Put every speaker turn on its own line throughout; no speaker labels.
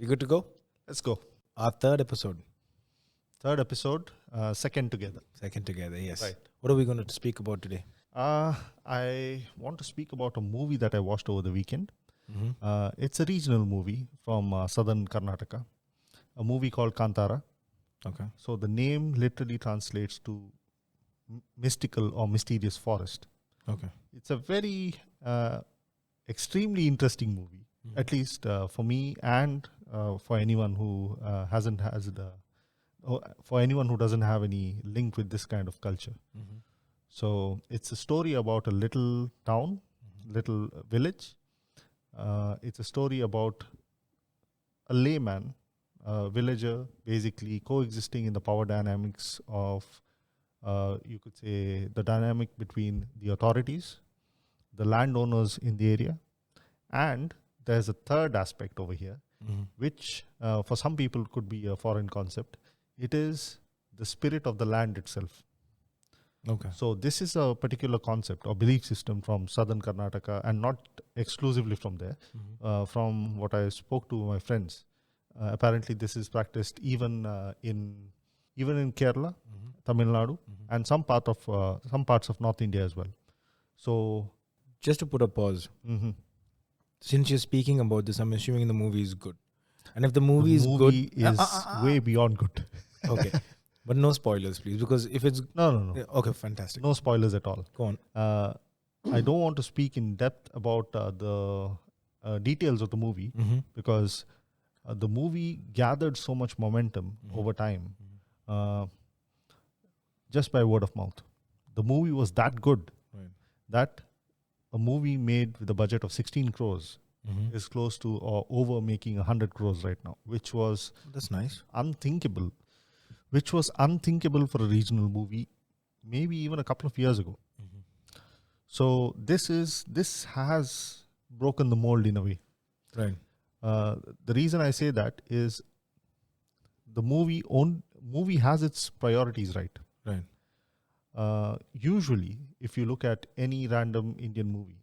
You good to go?
Let's go.
Our third episode.
Third episode, second together.
Second together, yes.
Right.
What are we going to speak about today?
I want to speak about a movie that I watched over the weekend.
Mm-hmm.
It's a regional movie from southern Karnataka, a movie called Kantara.
Okay.
So the name literally translates to mystical or mysterious forest.
Okay.
It's a very extremely interesting movie, at least for me and for anyone who for anyone who doesn't have any link with this kind of culture.
Mm-hmm.
So it's a story about a little town, little village. It's a story about a layman, a villager, basically coexisting in the power dynamics of, you could say, the dynamic between the authorities, the landowners in the area, and there's a third aspect over here, which for some people could be a foreign concept. It is the spirit of the land itself.
Okay.
So this is a particular concept or belief system from southern Karnataka, and not exclusively from there. From what I spoke to my friends, apparently this is practiced even in Kerala, Tamil Nadu, and some parts of North India as well. So
Just to put a pause, since you're speaking about this, I'm assuming the movie is good. And if the movie is good,
is way beyond good.
okay. But no spoilers, please, because if it's
No.
okay, fantastic.
No spoilers at all.
Go on.
I don't want to speak in depth about the details of the movie, because the movie gathered so much momentum over time just by word of mouth. The movie was that good that a movie made with a budget of 16 crores is close to or over making 100 crores right now, which was
That's nice.
unthinkable. Which was unthinkable for a regional movie, maybe even a couple of years ago. So this has broken the mold in a way.
Right.
The reason I say that is the movie has its priorities right.
Right.
Usually, if you look at any random Indian movie,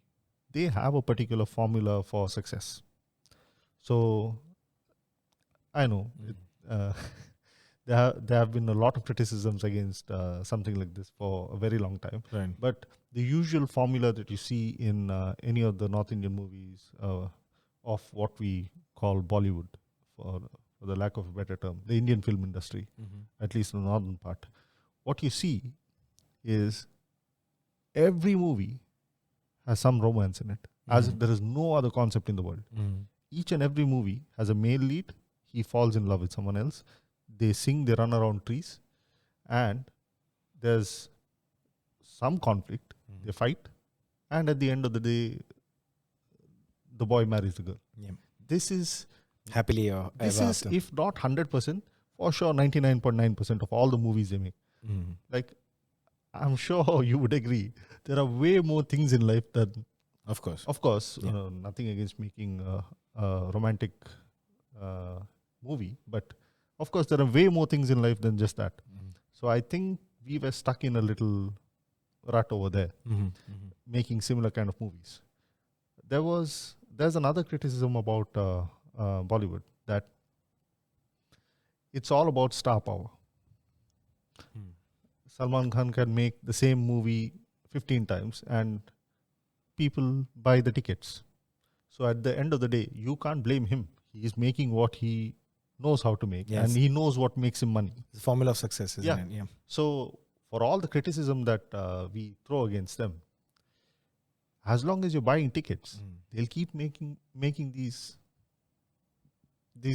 they have a particular formula for success. So I know there have been a lot of criticisms against something like this for a very long time.
Right.
But the usual formula that you see in any of the North Indian movies of what we call Bollywood, for the lack of a better term, the Indian film industry, at least in the northern part, what you see is every movie has some romance in it, as if there is no other concept in the world. Each and every movie has a male lead. He falls in love with someone else. They sing, they run around trees, and there's some conflict. They fight, and at the end of the day, the boy marries the girl.
Yeah.
This is
Happily ever after.
if not 100%, for sure 99.9% of all the movies they make. Like, I'm sure you would agree, there are way more things in life than,
Of course.
nothing against making a romantic movie, but of course there are way more things in life than just that. So I think we were stuck in a little rut over there, making similar kind of movies. There's another criticism about Bollywood, that it's all about star power. Salman Khan can make the same movie 15 times and people buy the tickets. So at the end of the day, you can't blame him. He is making what he knows how to make, and he knows what makes him money.
The formula of success, isn't it? Yeah.
So for all the criticism that we throw against them, as long as you're buying tickets, they'll keep making these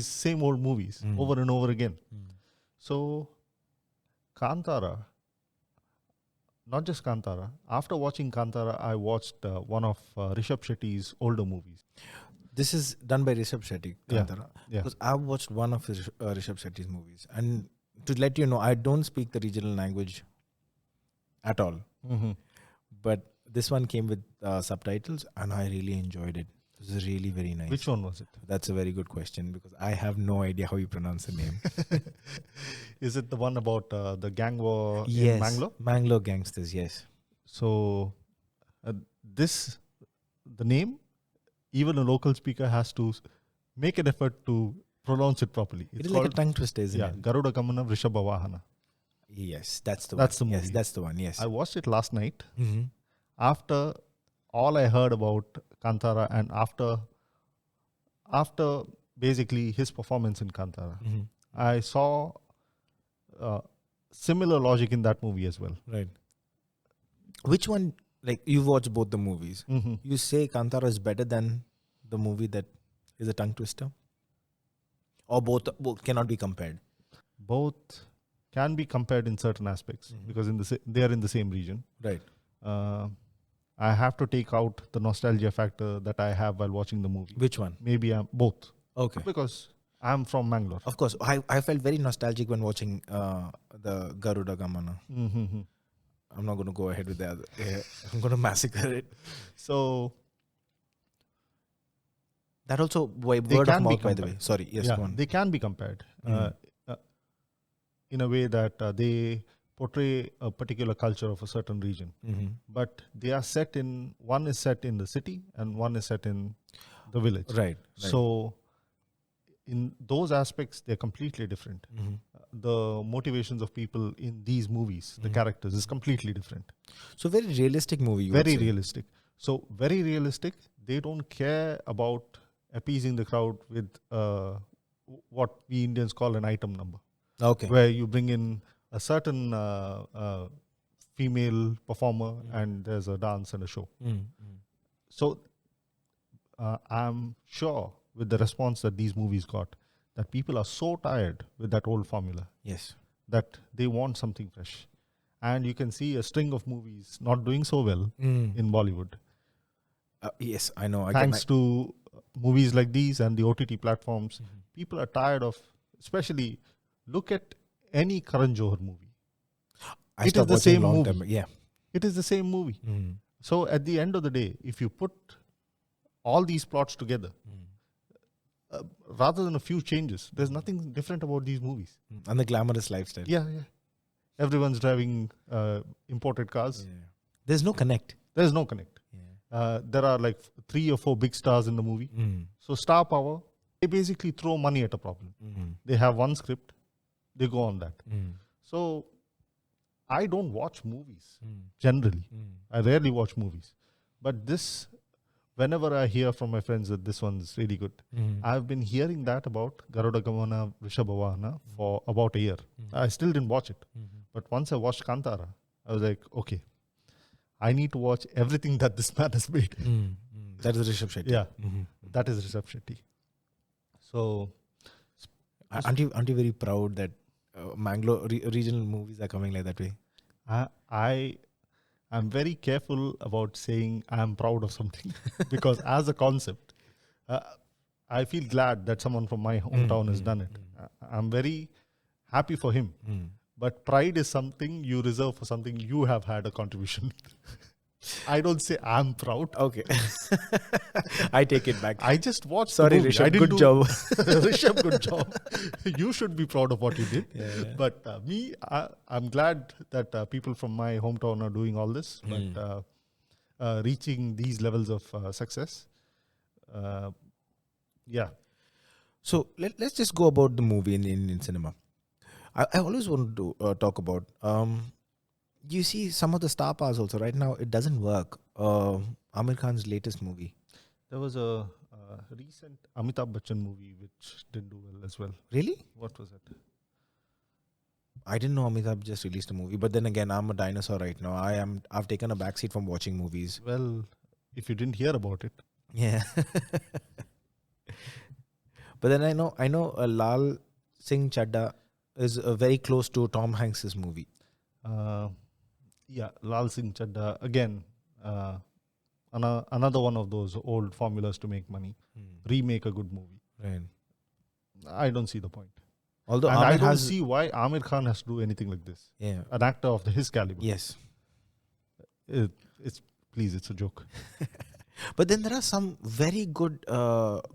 same old movies over and over again. So Kantara, not just Kantara. After watching Kantara, I watched one of Rishabh Shetty's older movies.
This is done by Rishabh Shetty, Kantara.
Yeah.
Because I've watched one of Rishabh Shetty's movies. And to let you know, I don't speak the regional language at all. But this one came with subtitles, and I really enjoyed it. It was really very nice.
Which one was it?
That's a very good question, because I have no idea how you pronounce the name.
Is it the one about the gang war in Mangalore?
Mangalore gangsters, yes.
So the name, even a local speaker has to make an effort to pronounce it properly.
It is like a tongue twister, isn't it?
Garuda Gamana Vrishabha Vahana.
Yes, that's the
That's
one.
the
Yes,
movie.
that's the one. Yes.
I watched it last night
Mm-hmm.
after all I heard about Kantara and after basically his performance in Kantara.
Mm-hmm.
I saw similar logic in that movie as well.
Right. Which one, like, you've watched both the movies.
Mm-hmm.
You say Kantara is better than the movie that is a tongue twister? Or both cannot be compared?
Both can be compared in certain aspects because they are in the same region.
Right.
I have to take out the nostalgia factor that I have while watching the movie.
Which one?
Maybe I'm both.
Okay.
Because I'm from Mangalore.
Of course. I felt very nostalgic when watching the Garuda Gamana.
Mm-hmm.
I'm not going to go ahead with the other. I'm going to massacre it.
So
That also word
They
of
can be
mouth, by the way.
compared.
Sorry. Yes,
yeah,
go on.
they can be compared in a way that they portray a particular culture of a certain region.
Mm-hmm.
But they are one is set in the city and one is set in the village.
Right.
So in those aspects, they're completely different.
Mm-hmm.
The motivations of people in these movies, the characters, is completely different.
So very realistic movie.
Very realistic. So very realistic. They don't care about appeasing the crowd with what we Indians call an item number.
Okay.
Where you bring in a certain female performer and there's a dance and a show.
Mm-hmm.
So I'm sure with the response that these movies got, that people are so tired with that old formula.
Yes.
That they want something fresh. And you can see a string of movies not doing so well in Bollywood.
Yes, I know.
Thanks to movies like these and the OTT platforms, people are tired of, especially look at any Karan Johar movie. It is the same movie.
Yeah.
It is the same movie. So at the end of the day, if you put all these plots together, rather than a few changes, there's nothing different about these movies.
And the glamorous lifestyle.
Yeah. Everyone's driving imported cars.
Yeah. There's no connect.
There's no connect. There are like 3 or 4 big stars in the movie. So star power, they basically throw money at a problem. They have one script, they go on that. So I don't watch movies generally. I rarely watch movies. But this, whenever I hear from my friends that this one's really good, I've been hearing that about Garuda Gamana Vrishabha Vahana for about a year. I still didn't watch it. But once I watched Kantara, I was like, okay, I need to watch everything that this man has made.
That is Rishabh Shetty.
Yeah, that is Rishabh Shetty. So,
aren't you very proud that Mangalore regional movies are coming like that way?
I'm very careful about saying I'm proud of something because as a concept, I feel glad that someone from my hometown has done it. I'm very happy for him. But pride is something you reserve for something you have had a contribution. I don't say I'm proud.
Okay. I take it back.
I just watched.
Sorry,
the movie.
Rishabh, good job.
Rishabh, good job. You should be proud of what you did.
Yeah.
But I'm glad that people from my hometown are doing all this. But reaching these levels of success, yeah.
So let's just go about the movie in Indian cinema. I always want to talk about. You see some of the star powers also right now. It doesn't work. Amir Khan's latest movie.
There was a recent Amitabh Bachchan movie which didn't do well as well.
Really?
What was it?
I didn't know Amitabh just released a movie. But then again, I'm a dinosaur right now. I've taken a backseat from watching movies.
Well, if you didn't hear about it.
Yeah. But then I know Lal Singh Chadda is very close to Tom Hanks's movie.
Yeah, Lal Singh Chadda, again, another one of those old formulas to make money. Remake a good movie.
Right.
I don't see the point.
Although
and
Amir
I don't see why Amir Khan has to do anything like this.
Yeah.
An actor of his caliber.
Yes.
It's a joke.
But then there are some very good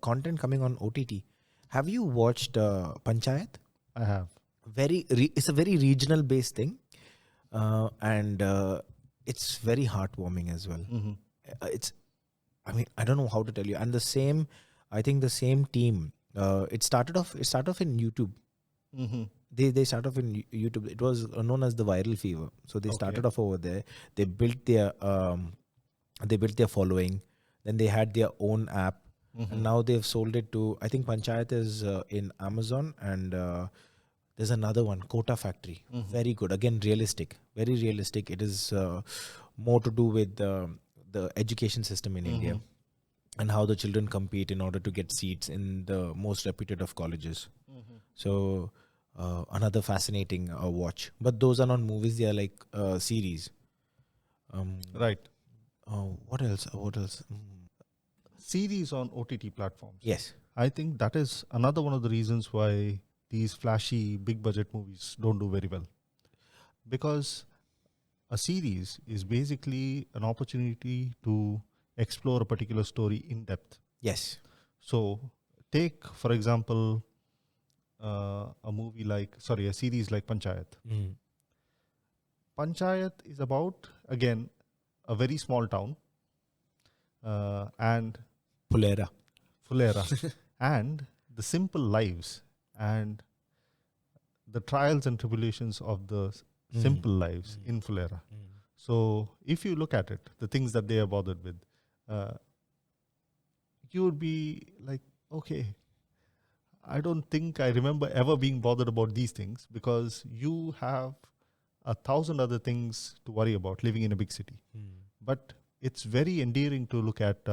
content coming on OTT. Have you watched Panchayat?
I have.
It's a very regional based thing, and it's very heartwarming as well. I don't know how to tell you. And I think the same team It started off in YouTube.
Mm-hmm.
They started off in YouTube. It was known as the viral fever. So they
Okay.
started off over there. They built their following. Then they had their own app, and now they've sold it to, I think Panchayat is in Amazon, and there's another one, Kota Factory. Very good. Again, realistic. Very realistic. It is more to do with the education system in India and how the children compete in order to get seats in the most reputed of colleges. So another fascinating watch. But those are not movies; they are like series.
Right.
What else? What else?
Series on OTT platforms.
Yes.
I think that is another one of the reasons why these flashy, big budget movies don't do very well. Because a series is basically an opportunity to explore a particular story in depth.
Yes.
So, take, for example, a series like Panchayat. Panchayat is about, again, a very small town and
Pulera.
Fulera and the simple lives and the trials and tribulations of the simple lives in Fulera. So, if you look at it, the things that they are bothered with, you would be like, okay, I don't think I remember ever being bothered about these things, because you have 1,000 other things to worry about living in a big city. But it's very endearing to look at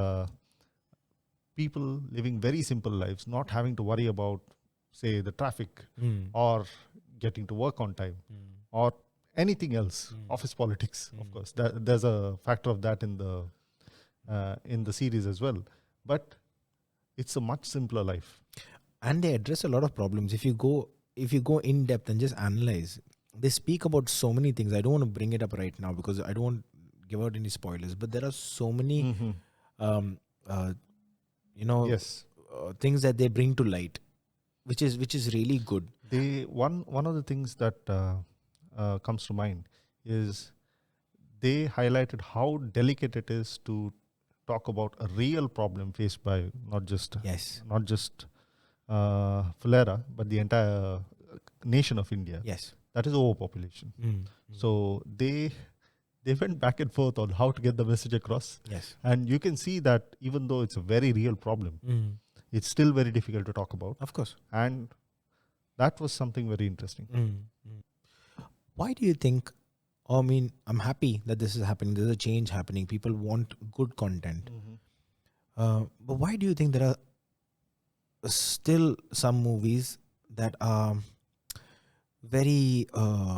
people living very simple lives, not having to worry about, say, the traffic or getting to work on time or anything else. Office politics, of course. There's a factor of that in the series as well. But it's a much simpler life.
And they address a lot of problems. If you go in depth and just analyze, they speak about so many things. I don't want to bring it up right now because I don't want to give out any spoilers. But there are so many,
Yes.
things that they bring to light, which is really good.
One of the things that comes to mind is they highlighted how delicate it is to talk about a real problem faced by not just Fulera, but the entire nation of India.
Yes.
That is overpopulation. So they went back and forth on how to get the message across.
Yes.
And you can see that even though it's a very real problem, it's still very difficult to talk about.
Of course.
And that was something very interesting.
Why do you think, I mean, I'm happy that this is happening. There's a change happening. People want good content. But why do you think there are still some movies that are very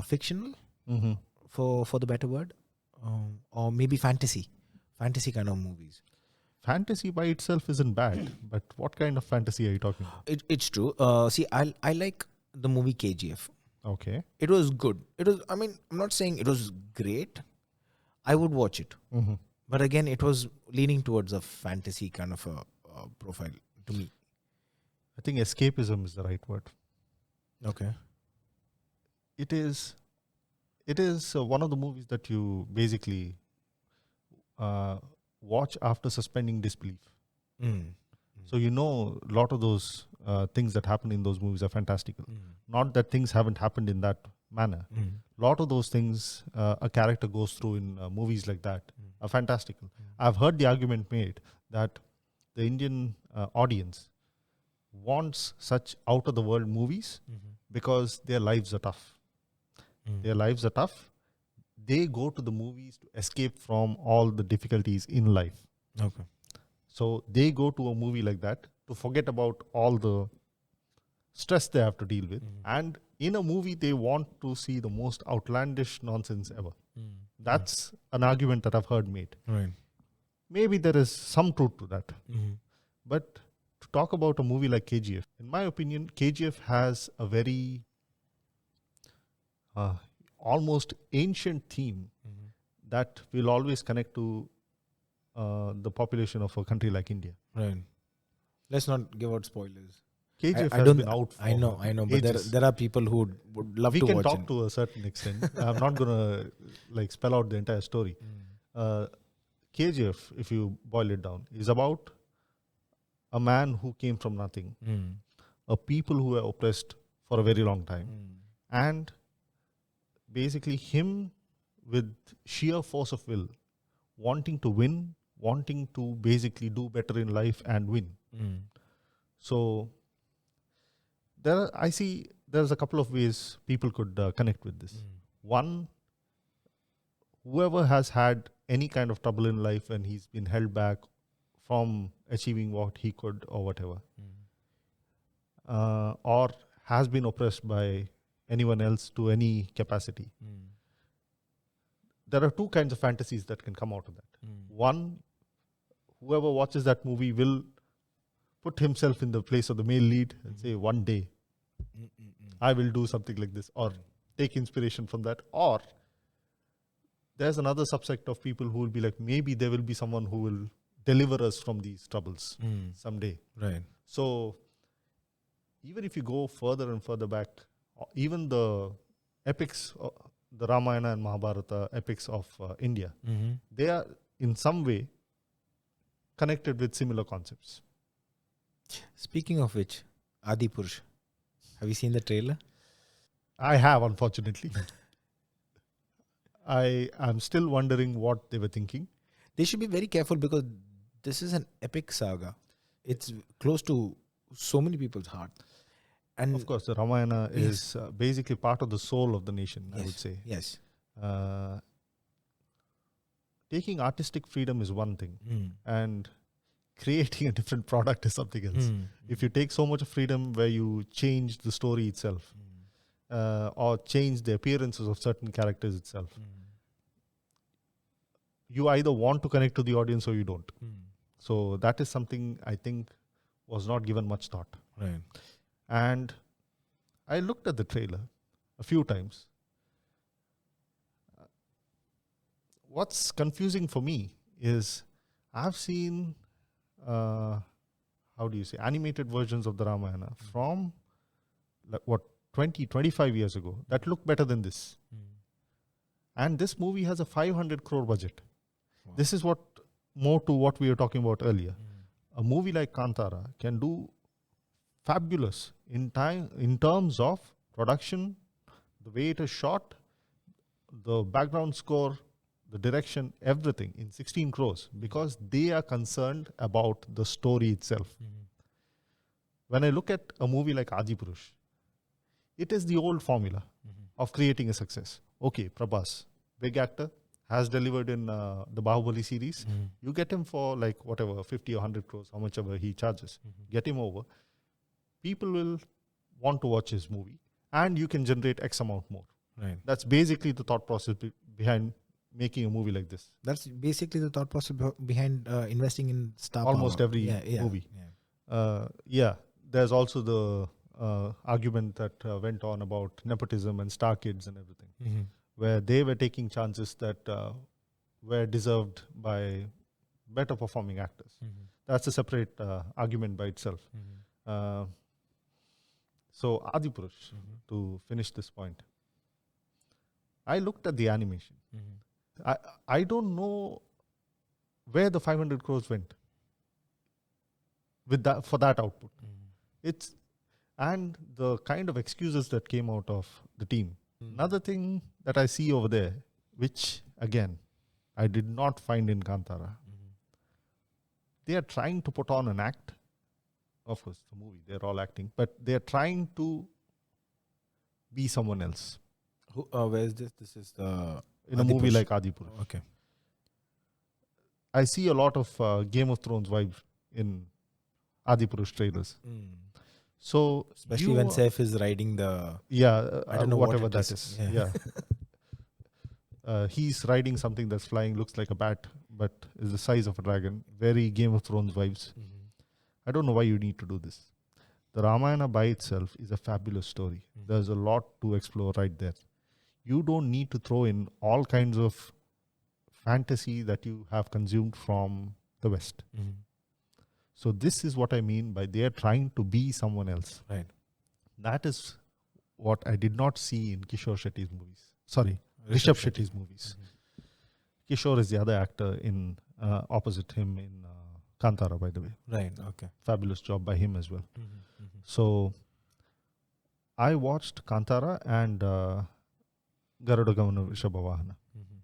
fictional, for the better word, or maybe fantasy kind of movies?
Fantasy by itself isn't bad, but what kind of fantasy are you talking about?
It's true. See, I like the movie KGF.
Okay.
It was good. It was. I mean, I'm not saying it was great. I would watch it, but again, it was leaning towards a fantasy kind of a profile to me.
I think escapism is the right word.
Okay.
It is one of the movies that you basically watch after suspending disbelief. So a lot of those things that happen in those movies are fantastical. Not that things haven't happened in that manner. A lot of those things a character goes through in movies like that are fantastical. I've heard the argument made that the Indian audience wants such out-of-the-world movies because their lives are tough. Their lives are tough. They go to the movies to escape from all the difficulties in life.
Okay.
So they go to a movie like that to forget about all the stress they have to deal with. And in a movie, they want to see the most outlandish nonsense ever. That's an argument that I've heard made.
Right.
Maybe there is some truth to that. But to talk about a movie like KGF, in my opinion, KGF has a very almost ancient theme that will always connect to the population of a country like India.
Right. Let's not give out spoilers.
KGF
I
has
don't.
been out for
I know. But
ages.
there are people who would love
We
to
can
watch
talk
it.
to a certain extent. I'm not going to spell out the entire story. KGF, if you boil it down, is about a man who came from nothing, a people who were oppressed for a very long time, and basically him with sheer force of will, wanting to win, wanting to basically do better in life and win. So I see there's a couple of ways people could connect with this. One, whoever has had any kind of trouble in life and he's been held back from achieving what he could or whatever, or has been oppressed by anyone else to any capacity. There are two kinds of fantasies that can come out of that. One, whoever watches that movie will put himself in the place of the male lead and say, one day I will do something like this, or take inspiration from that. Or there's another subsect of people who will be like, maybe there will be someone who will deliver us from these troubles someday.
Right.
So even if you go further and further back, even the epics, the Ramayana and Mahabharata epics of India, they are in some way connected with similar concepts.
Speaking of which, Adi Purush, have you seen the trailer?
I have, unfortunately. I am still wondering what they were thinking.
They should be very careful because this is an epic saga. It's close to so many people's heart. And
of course, the Ramayana is basically part of the soul of the nation, I would say.
Yes.
Taking artistic freedom is one thing, and creating a different product is something else. If you take so much of freedom where you change the story itself, or change the appearances of certain characters itself, you either want to connect to the audience or you don't. So that is something I think was not given much thought.
Right.
And I looked at the trailer a few times. What's confusing for me is I've seen, animated versions of the Ramayana from 20, 25 years ago that look better than this. And this movie has a 500 crore budget. Wow. This is more to what we were talking about earlier. A movie like Kantara can do fabulous in terms of production, the way it is shot, the background score, the direction, everything in 16 crores because they are concerned about the story itself. When I look at a movie like Adi Purush, it is the old formula of creating a success. Okay, Prabhas, big actor, has delivered in the Bahubali series. You get him for 50 or 100 crores, how much ever he charges. Get him over. People will want to watch his movie and you can generate X amount more.
Right.
That's basically the thought process behind making a movie like this.
That's basically the thought process behind investing in star power.
Almost every movie. There's also the argument that went on about nepotism and star kids and everything, where they were taking chances that were deserved by better performing actors. That's a separate argument by itself. So Adi Purush, to finish this point, I looked at the animation. I don't know where the 500 crores went for that output. And the kind of excuses that came out of the team. Another thing that I see over there, which again, I did not find in Kantara. They are trying to put on an act. Of course, the movie, they're all acting, but they're trying to be someone else.
Where is this? This is
in a movie like Adi Purush.
Okay.
I see a lot of Game of Thrones vibe in Adi Purush trailers. So
especially when Saif is riding the
I don't know whatever that is. He's riding something that's flying, looks like a bat, but is the size of a dragon. Very Game of Thrones vibes. I don't know why you need to do this. The Ramayana by itself is a fabulous story. There's a lot to explore right there. You don't need to throw in all kinds of fantasy that you have consumed from the West. So this is what I mean by they are trying to be someone else.
Right.
That is what I did not see in Kishore Shetty's movies. Sorry, Rishabh Shetty's movies. Kishore is the other actor in opposite him in Kantara, by the way.
Right. Okay.
Fabulous job by him as well.
Mm-hmm.
So I watched Kantara and Garuda Gamana Vrishabhavahana.
Mm-hmm.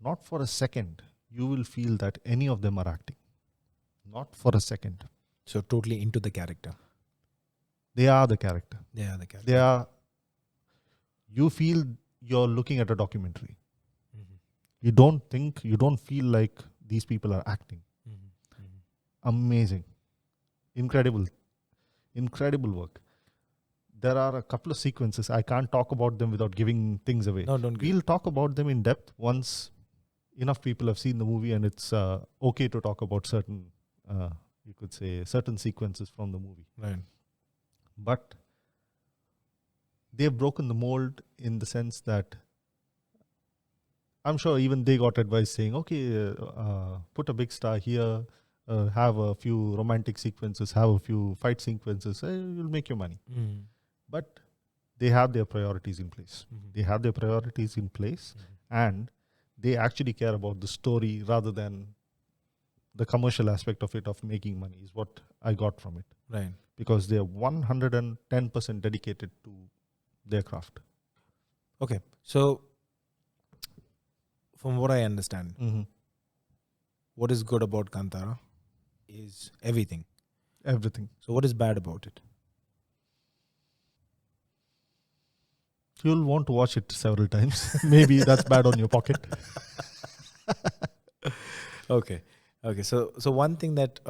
Not for a second you will feel that any of them are acting. Not for a second.
So totally into the character.
They are the character.
They are the character.
They are. You feel you're looking at a documentary.
Mm-hmm.
You don't feel like these people are acting.
Mm-hmm. Mm-hmm.
Amazing. Incredible work. There are a couple of sequences. I can't talk about them without giving things away.
No, don't.
We'll talk about them in depth once enough people have seen the movie and it's okay to talk about certain, you could say, certain sequences from the movie.
Right.
But they've broken the mold in the sense that I'm sure even they got advice saying, okay, put a big star here, have a few romantic sequences, have a few fight sequences, you'll make your money.
Mm-hmm.
But they have their priorities in place.
Mm-hmm.
They have their priorities in place, and they actually care about the story rather than the commercial aspect of it, of making money, is what I got from it.
Right.
Because they're 110% dedicated to their craft.
Okay. So, from what I understand, what is good about Kantara is everything.
Everything.
So, what is bad about it?
You'll want to watch it several times. Maybe that's bad on your pocket.
Okay. So one thing that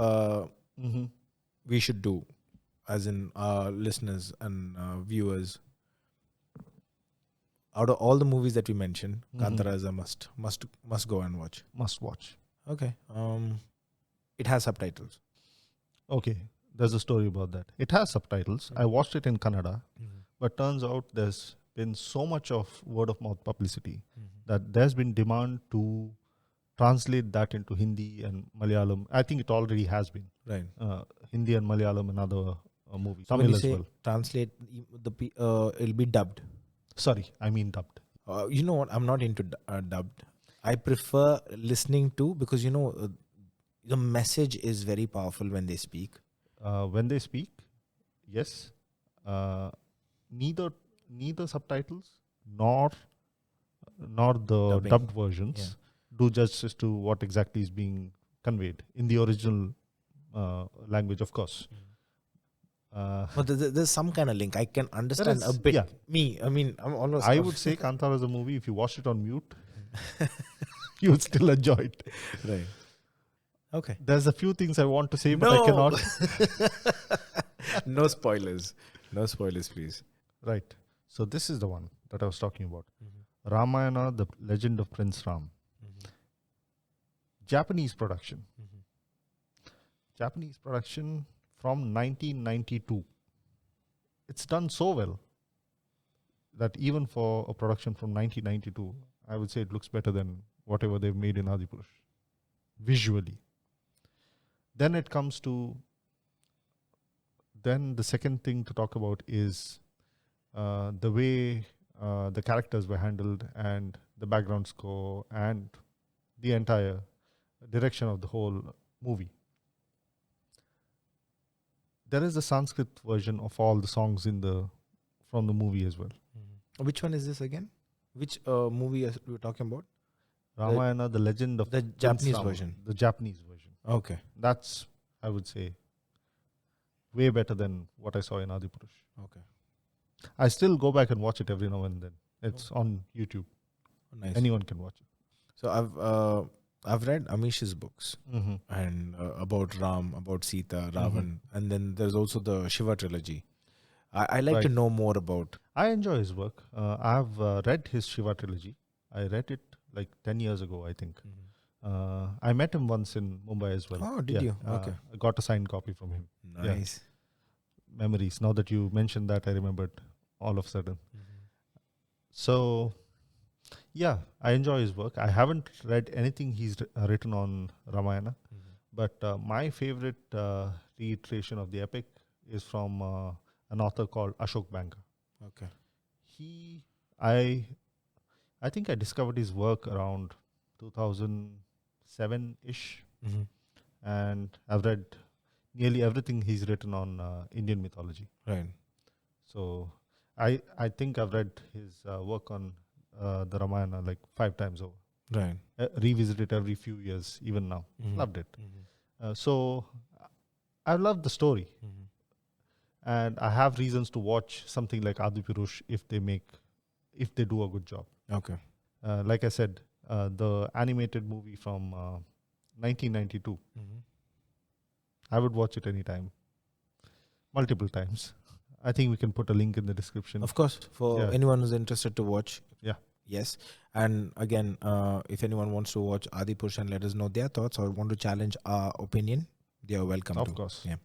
we should do, as in listeners and viewers, out of all the movies that we mentioned, Kantara is a must go and watch.
Must watch.
Okay. It has subtitles.
Okay. There's a story about that. It has subtitles. I watched it in Kannada, but turns out there's been so much of word of mouth publicity that there's been demand to translate that into Hindi and Malayalam. I think it already has been.
Right.
Hindi and Malayalam and other movies.
So when
Tamil
you
as
say
well.
translate, it'll be dubbed.
Sorry, I mean dubbed.
You know what? I'm not into dubbed. I prefer listening to, because the message is very powerful when they speak.
When they speak, yes. Neither subtitles nor the dubbed versions do justice to what exactly is being conveyed in the original language, of course.
But there's some kind of link. I can understand a bit.
Yeah.
I'm almost.
I would say Kantara is a movie. If you watch it on mute, you would still enjoy it.
Right. Okay.
There's a few things I want to say, but I cannot.
No spoilers. No spoilers, please.
Right. So this is the one that I was talking about. Ramayana, the Legend of Prince Ram. Japanese production. Japanese production from 1992. It's done so well that even for a production from 1992, I would say it looks better than whatever they've made in Adipurush, visually. Then it comes to, then the second thing to talk about is the way the characters were handled and the background score and the entire direction of the whole movie. There is a Sanskrit version of all the songs from the movie as well.
Which one is this again? Which movie are we talking about?
Ramayana, the Legend of
the Japanese version.
The Japanese version.
Okay.
That's, I would say, way better than what I saw in Adipurush.
Okay.
I still go back and watch it every now and then. It's on YouTube.
Nice.
Anyone can watch it.
So I've read Amish's books and about Ram, about Sita, Ravan, and then there's also the Shiva trilogy. I like to know more about.
I enjoy his work. I've read his Shiva trilogy. I read it like 10 years ago, I think. I met him once in Mumbai as well.
Oh, did you? Okay.
I got a signed copy from him.
Nice.
Yeah. Memories. Now that you mentioned that, I remembered all of a sudden. So, yeah, I enjoy his work. I haven't read anything he's written on Ramayana, but my favorite reiteration of the epic is from an author called Ashok Banka.
Okay.
I think I discovered his work around 2007-ish. and I've read nearly everything he's written on Indian mythology.
Right.
So I think I've read his work on the Ramayana like 5 times over.
Right.
Revisit it every few years, even now.
Mhm.
Loved it.
Mhm.
So I love the story,
Mhm.
and I have reasons to watch something like Adipurush if they do a good job.
Okay.
Like I said, the animated movie from 1992,
Mhm.
I would watch it anytime, multiple times. I think we can put a link in the description.
Of course, for
Yeah.
anyone who's interested to watch.
Yeah.
Yes. And again, if anyone wants to watch Adi Purush and let us know their thoughts or want to challenge our opinion, they are welcome
Of
to.
course.
Yeah.